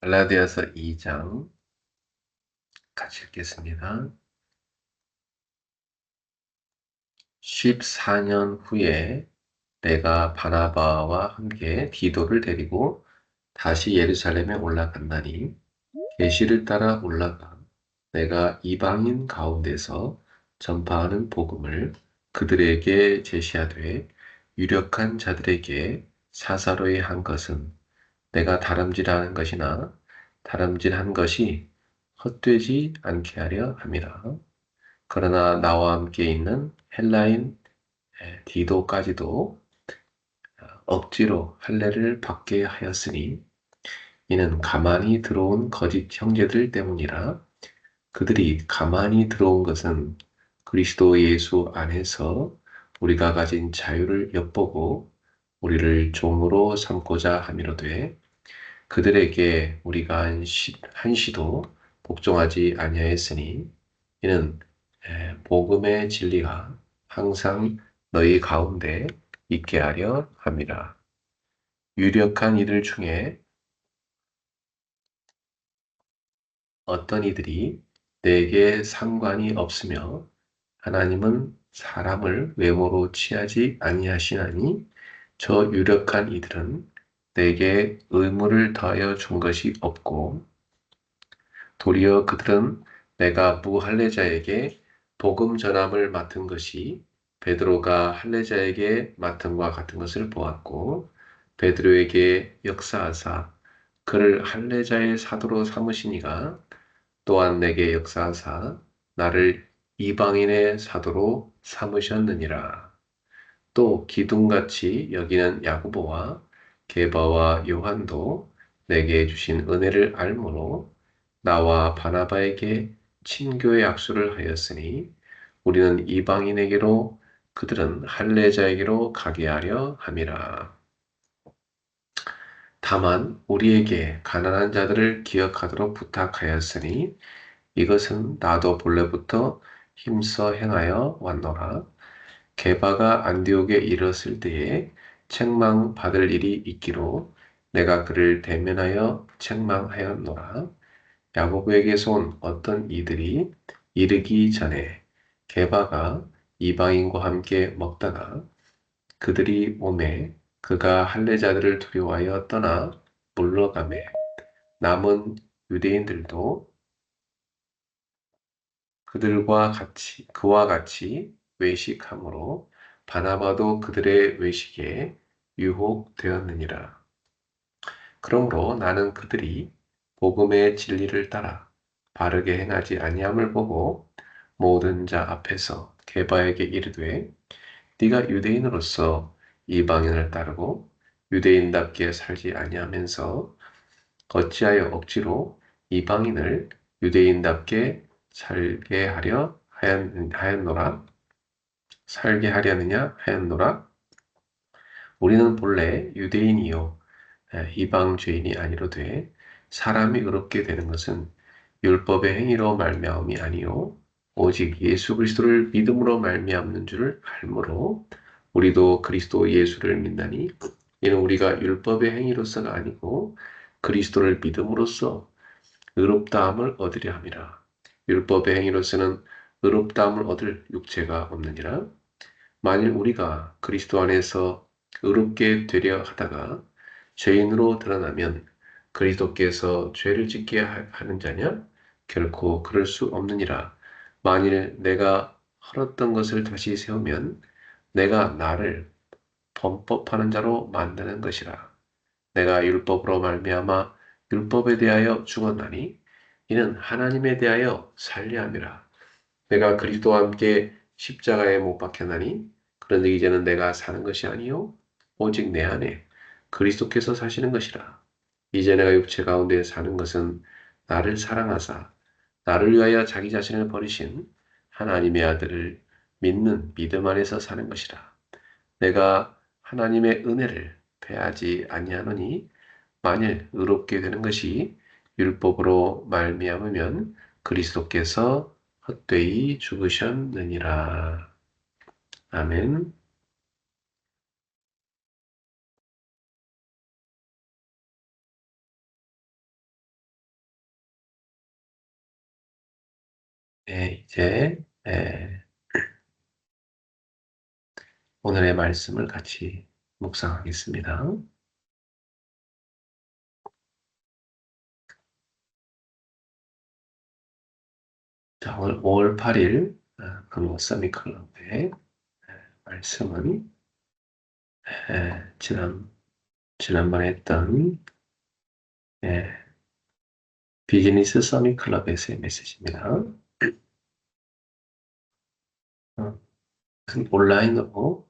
갈라디아서 2장 같이 읽겠습니다. 14년 후에 내가 바나바와 함께 디도를 데리고 다시 예루살렘에 올라간다니 계시를 따라 올라가 내가 이방인 가운데서 전파하는 복음을 그들에게 제시하되 유력한 자들에게 사사로이 한 것은 내가 다름질하는 것이나 다름질한 것이 헛되지 않게 하려 함이라. 그러나 나와 함께 있는 헬라인 디도까지도 억지로 할례를 받게 하였으니 이는 가만히 들어온 거짓 형제들 때문이라. 그들이 가만히 들어온 것은 그리스도 예수 안에서 우리가 가진 자유를 엿보고 우리를 종으로 삼고자 함이로되 그들에게 우리가 한시도 복종하지 아니하였으니 이는 복음의 진리가 항상 너희 가운데 있게 하려 함이라. 유력한 이들 중에 어떤 이들이 내게 상관이 없으며 하나님은 사람을 외모로 취하지 아니하시나니 저 유력한 이들은 내게 의무를 더하여 준 것이 없고 도리어 그들은 내가 무할례자에게 복음 전함을 맡은 것이 베드로가 할례자에게 맡음과 같은 것을 보았고 베드로에게 역사하사 그를 할례자의 사도로 삼으시니가 또한 내게 역사하사 나를 이방인의 사도로 삼으셨느니라. 또 기둥같이 여기는 야고보와 게바와 요한도 내게 주신 은혜를 알므로 나와 바나바에게 친교의 악수를 하였으니 우리는 이방인에게로 그들은 할례자에게로 가게 하려 함이라. 다만 우리에게 가난한 자들을 기억하도록 부탁하였으니 이것은 나도 본래부터 힘써 행하여 왔노라. 게바가 안디옥에 이르렀을 때에 책망받을 일이 있기로 내가 그를 대면하여 책망하였노라. 야고보에게서 온 어떤 이들이 이르기 전에 게바가 이방인과 함께 먹다가 그들이 오매 그가 할례자들을 두려워하여 떠나 물러가매 남은 유대인들도 그와 같이 외식함으로 바나바도 그들의 외식에 유혹되었느니라. 그러므로 나는 그들이 복음의 진리를 따라 바르게 행하지 아니함을 보고 모든 자 앞에서 게바에게 이르되 네가 유대인으로서 이방인을 따르고 유대인답게 살지 아니하면서 어찌하여 억지로 이방인을 유대인답게 하였노라? 살게 하려느냐 하였노라? 우리는 본래 유대인이요 이방 죄인이 아니로되 사람이 의롭게 되는 것은 율법의 행위로 말미암음이 아니요 오직 예수 그리스도를 믿음으로 말미암는 줄을 알므로 우리도 그리스도 예수를 믿나니 이는 우리가 율법의 행위로서가 아니고 그리스도를 믿음으로써 의롭다함을 얻으려 함이라. 율법의 행위로서는 의롭다함을 얻을 육체가 없느니라. 만일 우리가 그리스도 안에서 의롭게 되려 하다가 죄인으로 드러나면 그리스도께서 죄를 짓게 하는 자냐? 결코 그럴 수 없느니라. 만일 내가 헐었던 것을 다시 세우면 내가 나를 범법하는 자로 만드는 것이라. 내가 율법으로 말미암아 율법에 대하여 죽었나니 이는 하나님에 대하여 살려 함이라. 내가 그리스도와 함께 십자가에 못 박혔나니 그런데 이제는 내가 사는 것이 아니요 오직 내 안에 그리스도께서 사시는 것이라. 이제 내가 육체 가운데 사는 것은 나를 사랑하사 나를 위하여 자기 자신을 버리신 하나님의 아들을 믿는 믿음 안에서 사는 것이라. 내가 하나님의 은혜를 패하지 아니하노니 만일 의롭게 되는 것이 율법으로 말미암으면 그리스도께서 헛되이 죽으셨느니라. 아멘. 이제 오늘의 말씀을 같이 묵상하겠습니다. 자, 오늘 5월 8일 금요 서미클럽의 말씀은 지난번에 했던 예, 비즈니스 서미클럽에서의 메시지입니다. 어, 온라인으로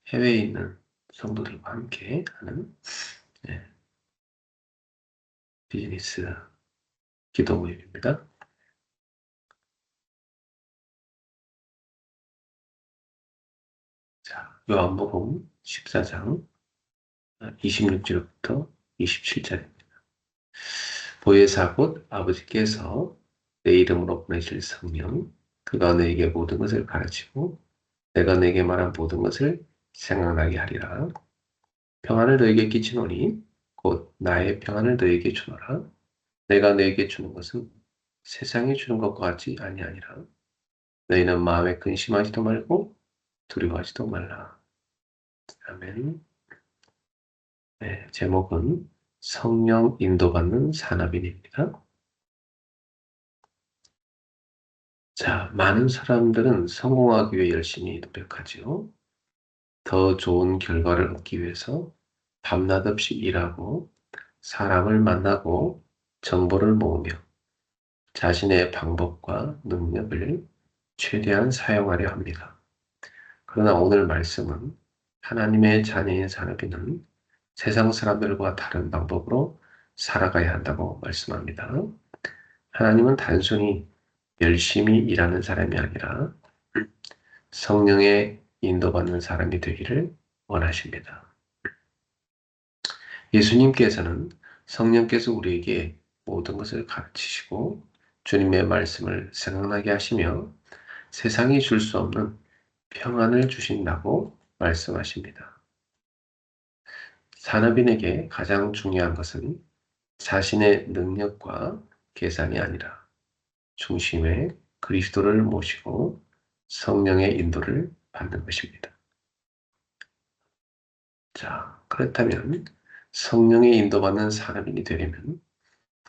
해외에 있는 성도들과 함께 하는 예, 비즈니스 기도 모임입니다. 자, 요한복음 14장 26절부터 27절입니다. 보혜사 곧 아버지께서 내 이름으로 보내실 성령, 그가 너에게 모든 것을 가르치고 내가 내게 말한 모든 것을 생각나게 하리라. 평안을 너에게 끼치노니 곧 나의 평안을 너에게 주노라. 내가 너에게 주는 것은 세상이 주는 것과 같이 아니하니라. 너희는 마음에 근심하지도 말고 두려워하지도 말라. 아멘. 네, 제목은 성령 인도받는 산업인입니다. 자, 많은 사람들은 성공하기 위해 열심히 노력하지요. 더 좋은 결과를 얻기 위해서 밤낮 없이 일하고 사람을 만나고 정보를 모으며 자신의 방법과 능력을 최대한 사용하려 합니다. 그러나 오늘 말씀은 하나님의 자녀인 사람이는 세상 사람들과 다른 방법으로 살아가야 한다고 말씀합니다. 하나님은 단순히 열심히 일하는 사람이 아니라 성령의 인도받는 사람이 되기를 원하십니다. 예수님께서는 성령께서 우리에게 모든 것을 가르치시고 주님의 말씀을 생각나게 하시며 세상이 줄 수 없는 평안을 주신다고 말씀하십니다. 산업인에게 가장 중요한 것은 자신의 능력과 계산이 아니라 중심에 그리스도를 모시고 성령의 인도를 받는 것입니다. 자, 그렇다면 성령의 인도받는 사람이 되려면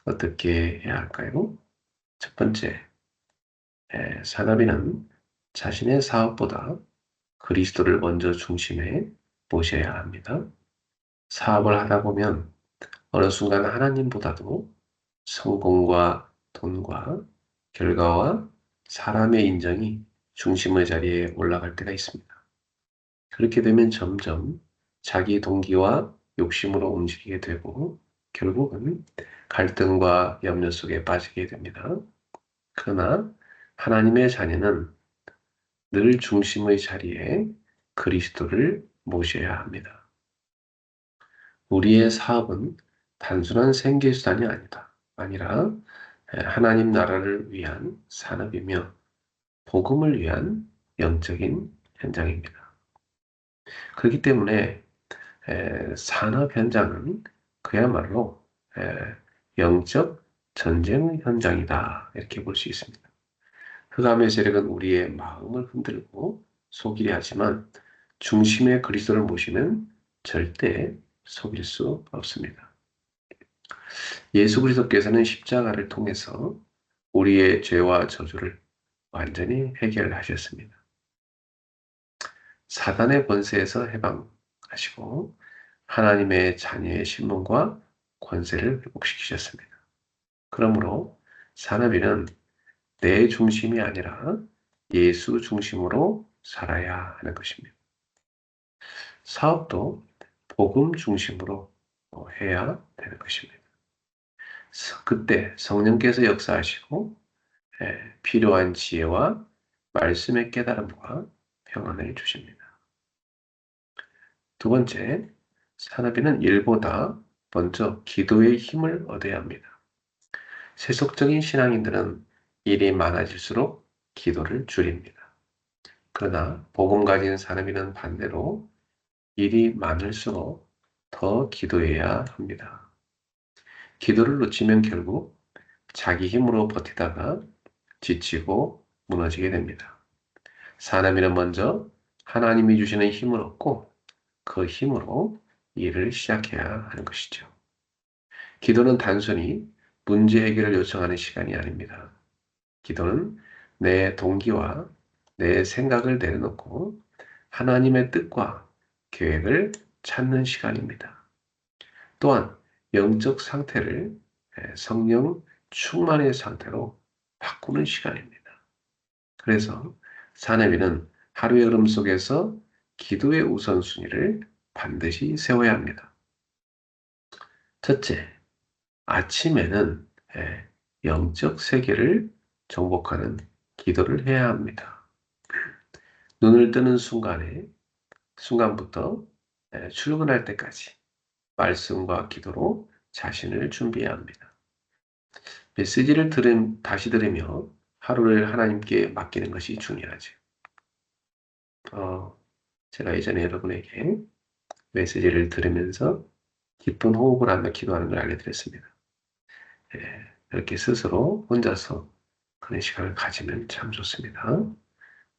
어떻게 해야 할까요? 첫 번째, 사람이는 자신의 사업보다 그리스도를 먼저 중심에 모셔야 합니다. 사업을 하다 보면 어느 순간 하나님보다도 성공과 돈과 결과와 사람의 인정이 중심의 자리에 올라갈 때가 있습니다. 그렇게 되면 점점 자기 동기와 욕심으로 움직이게 되고 결국은 갈등과 염려 속에 빠지게 됩니다. 그러나 하나님의 자녀는 늘 중심의 자리에 그리스도를 모셔야 합니다. 우리의 사업은 단순한 생계수단이 아니라 하나님 나라를 위한 산업이며 복음을 위한 영적인 현장입니다. 그렇기 때문에 산업 현장은 그야말로 영적 전쟁 현장이다 이렇게 볼 수 있습니다. 흑암의 세력은 우리의 마음을 흔들고 속이려 하지만 중심의 그리스도를 모시면 절대 속일 수 없습니다. 예수 그리스도께서는 십자가를 통해서 우리의 죄와 저주를 완전히 해결하셨습니다. 사단의 권세에서 해방하시고 하나님의 자녀의 신분과 권세를 회복시키셨습니다. 그러므로 산업인은 내 중심이 아니라 예수 중심으로 살아야 하는 것입니다. 사업도 복음 중심으로 해야 되는 것입니다. 그때 성령께서 역사하시고 필요한 지혜와 말씀의 깨달음과 평안을 주십니다. 두 번째, 산업인은 일보다 먼저 기도의 힘을 얻어야 합니다. 세속적인 신앙인들은 일이 많아질수록 기도를 줄입니다. 그러나 복음 가진 산업인은 반대로 일이 많을수록 더 기도해야 합니다. 기도를 놓치면 결국 자기 힘으로 버티다가 지치고 무너지게 됩니다. 사람이는 먼저 하나님이 주시는 힘을 얻고 그 힘으로 일을 시작해야 하는 것이죠. 기도는 단순히 문제 해결을 요청하는 시간이 아닙니다. 기도는 내 동기와 내 생각을 내려놓고 하나님의 뜻과 계획을 찾는 시간입니다. 또한 영적 상태를 성령 충만의 상태로 바꾸는 시간입니다. 그래서 사내비는 하루의 흐름 속에서 기도의 우선순위를 반드시 세워야 합니다. 첫째, 아침에는 영적 세계를 정복하는 기도를 해야 합니다. 눈을 뜨는 순간부터 출근할 때까지 말씀과 기도로 자신을 준비해야 합니다. 메시지를 다시 들으며 하루를 하나님께 맡기는 것이 중요하죠. 제가 예전에 여러분에게 메시지를 들으면서 깊은 호흡을 하며 기도하는 걸 알려드렸습니다. 이렇게 스스로 혼자서 그런 시간을 가지면 참 좋습니다.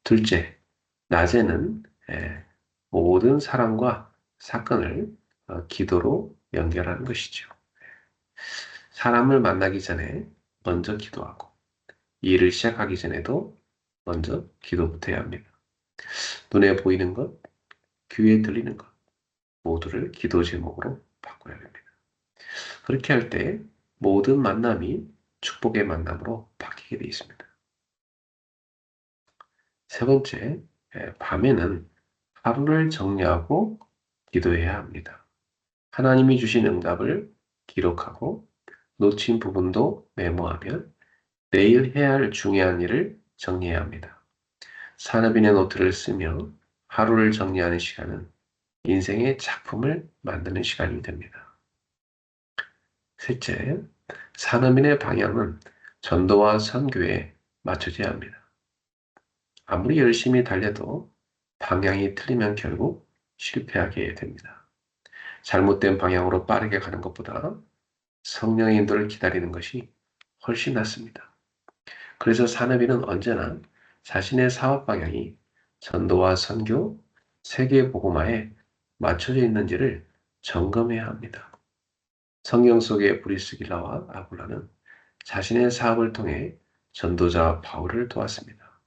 둘째, 낮에는 모든 사람과 사건을 기도로 연결하는 것이죠. 사람을 만나기 전에 먼저 기도하고 일을 시작하기 전에도 먼저 기도부터 해야 합니다. 눈에 보이는 것, 귀에 들리는 것 모두를 기도 제목으로 바꿔야 합니다. 그렇게 할 때 모든 만남이 축복의 만남으로 바뀌게 되어 있습니다. 세 번째, 밤에는 하루를 정리하고 기도해야 합니다. 하나님이 주신 응답을 기록하고 놓친 부분도 메모하며 내일 해야 할 중요한 일을 정리해야 합니다. 산업인의 노트를 쓰며 하루를 정리하는 시간은 인생의 작품을 만드는 시간이 됩니다. 셋째, 산업인의 방향은 전도와 선교에 맞춰져야 합니다. 아무리 열심히 달려도 방향이 틀리면 결국 실패하게 됩니다. 잘못된 방향으로 빠르게 가는 것보다 성령의 인도를 기다리는 것이 훨씬 낫습니다. 그래서 산업인은 언제나 자신의 사업 방향이 전도와 선교, 세계 복음화에 맞춰져 있는지를 점검해야 합니다. 성경 속의 브리스길라와 아굴라는 자신의 사업을 통해 전도자 바울을 도왔습니다.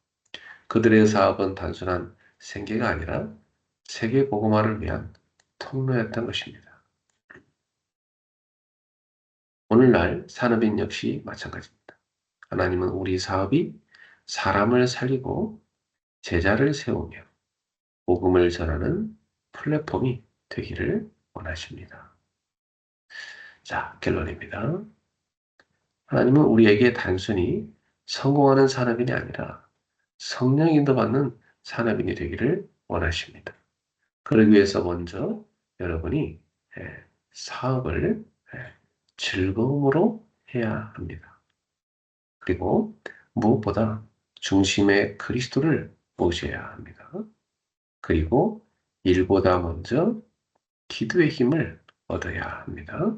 그들의 사업은 단순한 생계가 아니라 세계 복음화를 위한 통로였던 것입니다. 오늘날 산업인 역시 마찬가지입니다. 하나님은 우리 사업이 사람을 살리고 제자를 세우며 복음을 전하는 플랫폼이 되기를 원하십니다. 자, 결론입니다. 하나님은 우리에게 단순히 성공하는 산업인이 아니라 성령 인도받는 산업인이 되기를 원하십니다. 그러기 위해서 먼저 여러분이 사업을 즐거움으로 해야 합니다. 그리고 무엇보다 중심에 그리스도를 모셔야 합니다. 그리고 일보다 먼저 기도의 힘을 얻어야 합니다.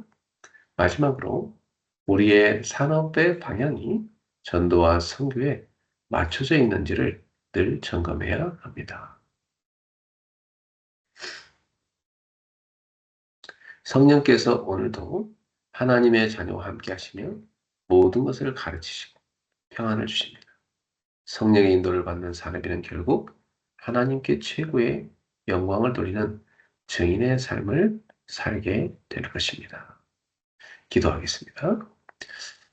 마지막으로 우리의 산업의 방향이 전도와 선교에 맞춰져 있는지를 늘 점검해야 합니다. 성령께서 오늘도 하나님의 자녀와 함께 하시며 모든 것을 가르치시고 평안을 주십니다. 성령의 인도를 받는 사람이는 결국 하나님께 최고의 영광을 돌리는 증인의 삶을 살게 될 것입니다. 기도하겠습니다.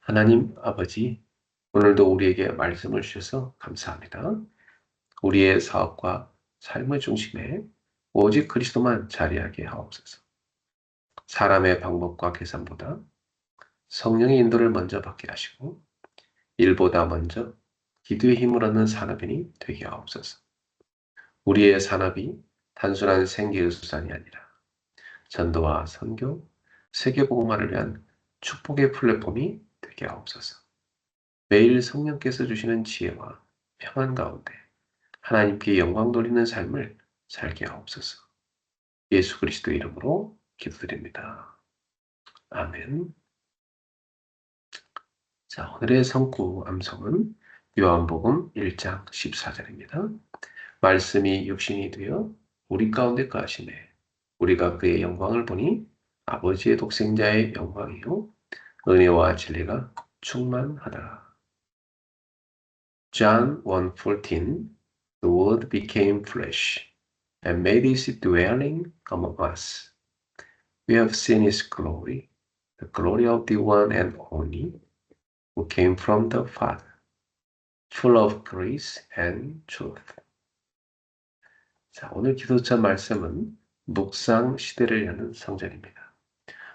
하나님 아버지, 오늘도 우리에게 말씀을 주셔서 감사합니다. 우리의 사업과 삶의 중심에 오직 그리스도만 자리하게 하옵소서. 사람의 방법과 계산보다 성령의 인도를 먼저 받게 하시고 일보다 먼저 기도의 힘을 얻는 산업인이 되게 하옵소서. 우리의 산업이 단순한 생계의 수단이 아니라 전도와 선교, 세계복음화를 위한 축복의 플랫폼이 되게 하옵소서. 매일 성령께서 주시는 지혜와 평안 가운데 하나님께 영광 돌리는 삶을 살게 하옵소서. 예수 그리스도 이름으로 기도드립니다. 아멘. 자, 오늘의 성구 암송은 요한복음 1장 14절입니다. 말씀이 육신이 되어 우리 가운데 거하시네. 우리가 그의 영광을 보니 아버지의 독생자의 영광이요 은혜와 진리가 충만하더라. John 1:14 The word became flesh and made his dwelling among us. We have seen his glory, the glory of the one and only who came from the Father, full of grace and truth. 자, 오늘 기도처 말씀은 묵상 시대를 여는 성전입니다.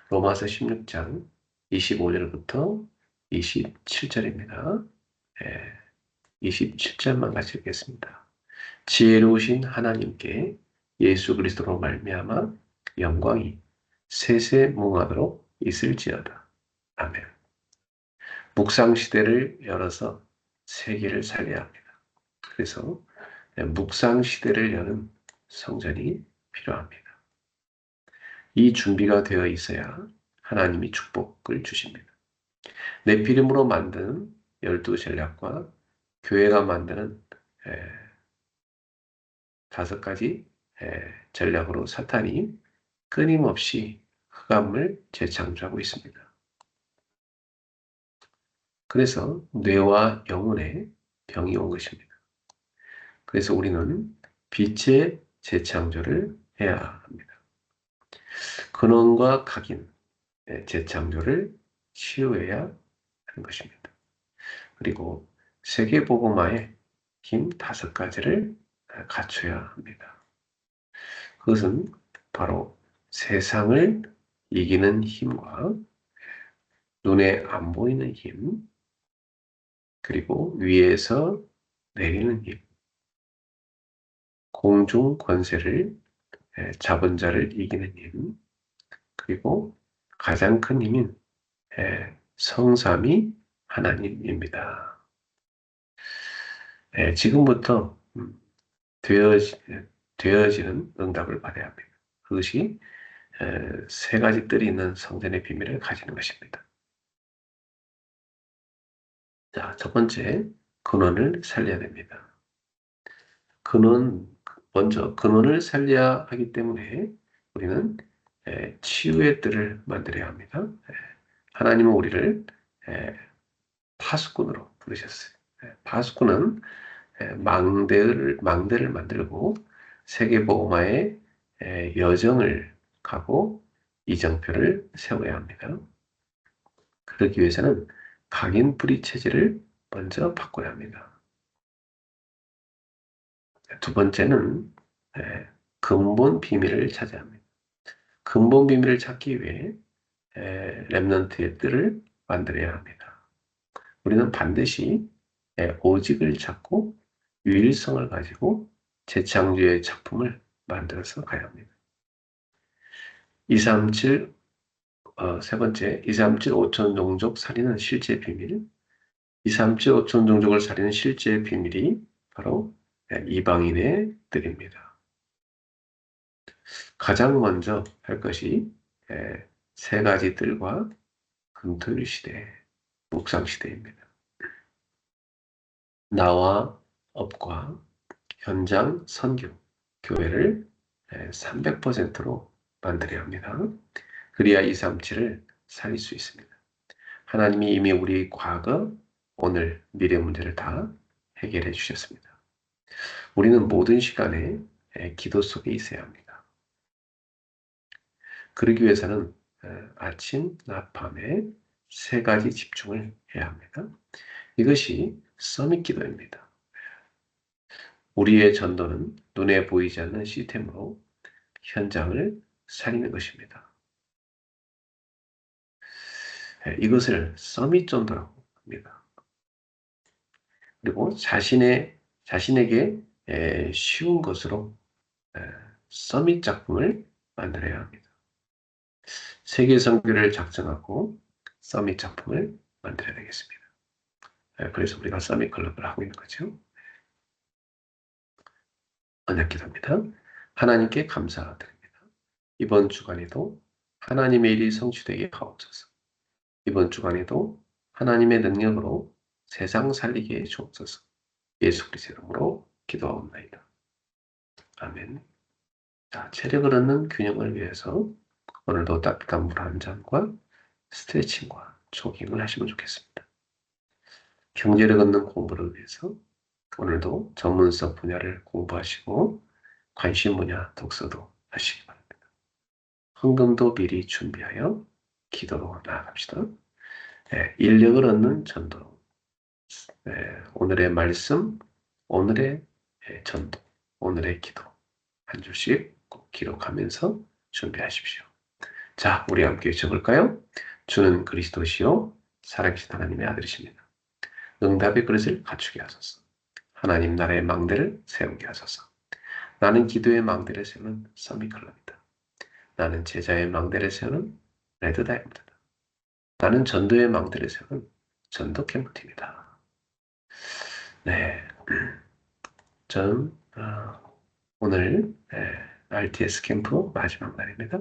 로마서 16장 25절부터 27절입니다. 27절만 같이 읽겠습니다. 지혜로우신 하나님께 예수 그리스도로 말미암아 영광이 세세무하도록 있을지어다. 아멘. 묵상 시대를 열어서 세계를 살려야 합니다. 그래서 묵상 시대를 여는 성전이 필요합니다. 이 준비가 되어 있어야 하나님이 축복을 주십니다. 내 피름으로 만든 12전략과 교회가 만드는 5가지 전략으로 사탄이 끊임없이 흑암을 재창조하고 있습니다. 그래서 뇌와 영혼에 병이 온 것입니다. 그래서 우리는 빛의 재창조를 해야 합니다. 근원과 각인, 재창조를 치유해야 하는 것입니다. 그리고 세계복음화의 힘 5가지를 갖춰야 합니다. 그것은 바로 세상을 이기는 힘과 눈에 안 보이는 힘, 그리고 위에서 내리는 힘, 공중 권세를 잡은 자를 이기는 힘, 그리고 가장 큰 힘인 성삼위 하나님입니다. 지금부터 되어지는 응답을 받아야 합니다. 그것이 3가지 뜰이 있는 성전의 비밀을 가지는 것입니다. 자, 첫 번째, 근원을 살려야 됩니다. 먼저 근원을 살려야 하기 때문에 우리는 치유의 뜰을 만들어야 합니다. 하나님은 우리를 파수꾼으로 부르셨어요. 파수꾼은 망대를 만들고 세계복음화의 여정을 가고 이정표를 세워야 합니다. 그러기 위해서는 각인 뿌리 체질을 먼저 바꿔야 합니다. 두 번째는 근본 비밀을 찾아야 합니다. 근본 비밀을 찾기 위해 렘넌트의 뜰을 만들어야 합니다. 우리는 반드시 오직을 찾고 유일성을 가지고 재창조의 작품을 만들어서 가야 합니다. 237, 세 번째, 237 5천 종족 살리는 실제 비밀. 237 5천 종족을 살리는 실제 비밀이 바로 이방인의 뜰입니다. 가장 먼저 할 것이 3가지 뜰과 금토일 시대, 묵상 시대입니다. 나와 업과 현장 선교, 교회를 300%로 만들어야 합니다. 그래야 237을 살릴 수 있습니다. 하나님이 이미 우리 과거, 오늘, 미래 문제를 다 해결해 주셨습니다. 우리는 모든 시간에 기도 속에 있어야 합니다. 그러기 위해서는 아침, 낮, 밤에 3가지 집중을 해야 합니다. 이것이 서밋 기도입니다. 우리의 전도는 눈에 보이지 않는 시스템으로 현장을 살리는 것입니다. 이것을 서밋 전도라고 합니다. 그리고 자신에게 쉬운 것으로 서밋 작품을 만들어야 합니다. 세계 선교를 작정하고 서밋 작품을 만들어야 되겠습니다. 그래서 우리가 서밋 클럽을 하고 있는 거죠. 언약 기도입니다. 하나님께 감사드립니다. 이번 주간에도 하나님의 일이 성취되게 하옵소서. 이번 주간에도 하나님의 능력으로 세상 살리게 해 주옵소서. 예수 그리스도 이름으로 기도하옵나이다. 아멘. 자, 체력을 얻는 균형을 위해서 오늘도 따뜻한 물 한 잔과 스트레칭과 조깅을 하시면 좋겠습니다. 경제력 얻는 공부를 위해서 오늘도 전문성 분야를 공부하시고 관심 분야 독서도 하시기 바랍니다. 헌금도 미리 준비하여 기도로 나아갑시다. 네, 인력을 얻는 전도. 네, 오늘의 말씀, 오늘의 전도, 오늘의 기도. 한 줄씩 꼭 기록하면서 준비하십시오. 자, 우리 함께 외쳐볼까요? 주는 그리스도시요 살아계신 하나님의 아들이십니다. 응답의 그릇을 갖추게 하소서. 하나님 나라의 망대를 세우게 하소서. 나는 기도의 망대를 세우는 서미클럽이다. 나는 제자의 망대를 세우는 레드다이아몬드다. 나는 전도의 망대를 세우는 전도 캠프팀이다. 네, 저는 오늘 RTS 캠프 마지막 날입니다.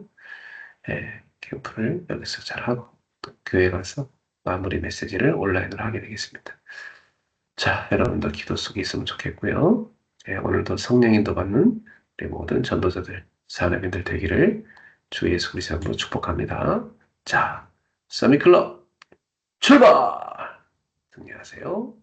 캠프를 여기서 잘하고 또 교회 가서 마무리 메시지를 온라인으로 하게 되겠습니다. 자, 여러분도 기도 속에 있으면 좋겠고요. 오늘도 성령 인도 받는 우리 모든 전도자들, 사람인들 되기를 주 예수 그리스도로 축복합니다. 자, 서미클럽 출발! 등려하세요.